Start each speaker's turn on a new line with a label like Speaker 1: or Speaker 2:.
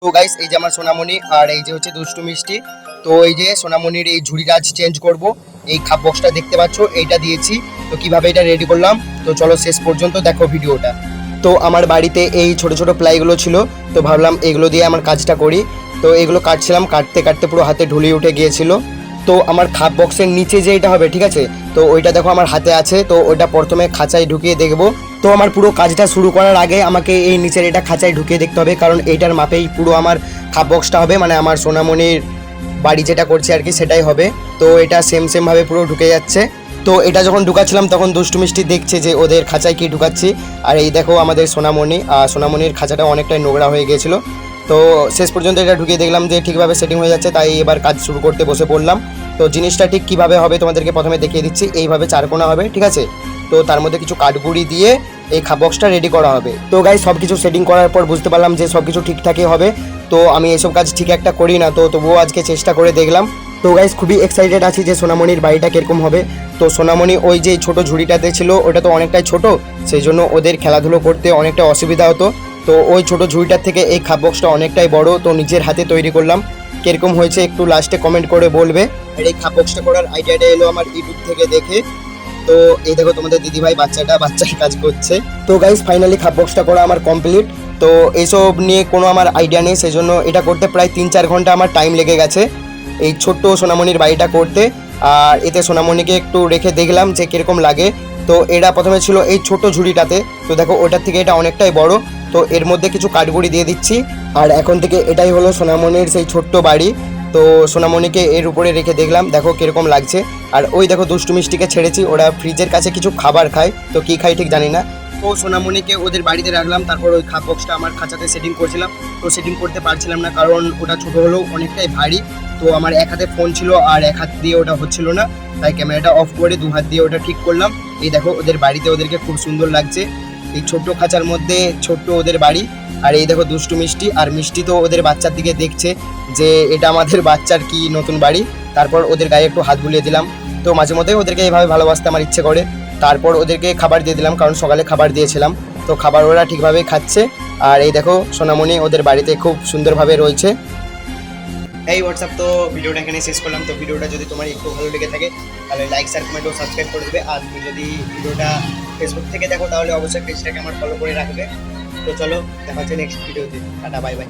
Speaker 1: তো গাইস এই যে আমার সোনামণি আর এই যে হচ্ছে দুষ্টু মিষ্টি। তো এই যে সোনামণির এই ঝুড়িটা আজ চেঞ্জ করব। এই খাপ বক্সটা দেখতে পাচ্ছ, এইটা দিয়েছি। তো কিভাবে এটা রেডি করলাম তো চলো শেষ পর্যন্ত দেখো ভিডিওটা। তো আমার বাড়িতে এই ছোট ছোট প্লাইগুলো ছিল, তো ভাবলাম এগুলো দিয়ে আমার কাজটা করি। তো এগুলো কাটছিলাম, কাটতে কাটতে পুরো হাতে ঢুলিয়ে উঠে গিয়েছিল। তো আমার খাপ বক্সের নিচে যে এটা হবে, ঠিক আছে, তো ওইটা দেখো আমার হাতে আছে। তো ওইটা প্রথমে খাঁচায় ঢুকিয়ে দেখবো। তো আমার পুরো কাজটা শুরু করার আগে আমাকে এই নিচের এটা খাঁচায় ঢুকিয়ে দেখতে হবে, কারণ এইটার মাপেই পুরো আমার খাপ বক্সটা হবে, মানে আমার সোনামণির বাড়ি যেটা করছে আর কি সেটাই হবে। তো এটা সেম সেম ভাবে পুরো ঢুকে যাচ্ছে। তো এটা যখন ঢুকাচ্ছিলাম তখন দুষ্টু মিষ্টি দেখছে যে ওদের খাঁচায় কি ঢুকাচ্ছি। আর এই দেখো আমাদের সোনামণি, সোনামণির খাঁচাটা অনেকটাই নোংরা হয়ে গিয়েছিল। তো শেষ পর্যন্ত এটা ঢুকিয়ে দেখলাম যে ঠিকভাবে সেটিং হয়ে যাচ্ছে, তাই এবার কাজ শুরু করতে বসে পড়লাম। তো জিনিসটা ঠিক কিভাবে হবে তোমাদেরকে প্রথমে দেখিয়ে দিচ্ছি। এইভাবে চারকোনা হবে, ঠিক আছে। তো তার মধ্যে কিছু কাঠগুড়ি দিয়ে এই খাপ বক্সটা রেডি করা হবে। তো গাইস সব কিছু সেটিং করার পর বুঝতে পারলাম যে সব কিছু ঠিকঠাকই হবে। তো আমি এসব কাজ ঠিক একটা করি না, তো তবুও আজকে চেষ্টা করে দেখলাম। তো গাইস খুবই এক্সাইটেড আছি যে সোনামণির বাড়িটা কিরকম হবে। তো সোনামণি ওই যে ছোট ঝুড়িটাতে ছিল ওটা তো অনেকটাই ছোট, সেই জন্য ওদের খেলাধুলো করতে অনেকটা অসুবিধা হতো। তো ওই ছোট ঝুড়িটার থেকে এই খাপ বক্সটা অনেকটাই বড়, তো নিজের হাতে তৈরি করলাম। কিরকম হয়েছে একটু লাস্টে কমেন্ট করে বলবে। আর এই খাপ বক্সটা করার আইডিয়াটা এলো আমার ইউটিউব থেকে দেখে। তো এই দেখো তোমাদের দিদিভাই বাচ্চাই কাজ করছে। তো গাইস ফাইনালি খাপ বক্সটা করা আমার কমপ্লিট। তো এইসব নিয়ে কোনো আমার আইডিয়া নেই, সেই জন্য এটা করতে প্রায় 3-4 ঘন্টা আমার টাইম লেগে গেছে এই ছোট্ট সোনামণির বাড়িটা করতে। আর এতে সোনামণিকে একটু রেখে দেখলাম যে কীরকম লাগে। তো এরা প্রথমে ছিল এই ছোট ঝুড়িটাতে, তো দেখো ওটার থেকে এটা অনেকটাই বড়। তো এর মধ্যে কিছু কাঠগুড়ি দিয়ে দিচ্ছি। আর এখন থেকে এটাই হলো সোনামণির সেই ছোট্ট বাড়ি। তো সোনামণিকে এর উপরে রেখে দেখলাম দেখো কীরকম লাগছে। আর ওই দেখো দুষ্টু মিষ্টিকে ছেড়েছি, ওরা ফ্রিজের কাছে কিছু খাবার খায়, তো কী খায় ঠিক জানি না। তো সোনামণিকে ওদের বাড়িতে রাখলাম, তারপর ওই খাপ বক্সটা আমার খাঁচাতে সেটিং করছিলাম। তো সেটিং করতে পারছিলাম না, কারণ ওটা ছোট হলেও অনেকটাই ভারী। তো আমার এক হাতে ফোন ছিল আর এক হাত দিয়ে ওটা হচ্ছিল না, তাই ক্যামেরাটা অফ করে 2 হাত দিয়ে ওটা ঠিক করলাম। এই দেখো ওদের বাড়িতে ওদেরকে খুব সুন্দর লাগছে, এই ছোট্ট খাঁচার মধ্যে ছোট্ট ওদের বাড়ি। আর এই দেখো দুষ্টু মিষ্টি, আর মিষ্টি তো ওদের বাচ্চার দিকে দেখছে যে এটা আমাদের বাচ্চার কি নতুন বাড়ি। তারপর ওদের গায়ে একটু হাত বুলিয়ে দিলাম। তো মাঝে মধ্যে ওদেরকে এইভাবে ভালোবাসতে আমার ইচ্ছে করে। তারপর ওদেরকে খাবার দিয়ে দিলাম, কারণ সকালে খাবার দিয়েছিলাম। তো খাবার ওরা ঠিকভাবেই খাচ্ছে। আর এই দেখো সোনামণি ওদের বাড়িতে খুব সুন্দরভাবে রয়েছে। এই হোয়াটসঅ্যাপ, তো ভিডিওটা এখানে শেষ করলাম। তো ভিডিওটা যদি তোমার একটু ভালো লেগে থাকে তাহলে লাইক শেয়ার কমেন্ট ও সাবস্ক্রাইব করে দেবে। আর তুমি যদি ভিডিওটা ফেসবুক থেকে দেখো তাহলে অবশ্যই পেজটাকে আমার ফলো করে রাখবে। তো চলো দেখা হচ্ছে নেক্সট ভিডিওতে। Tata, bye bye.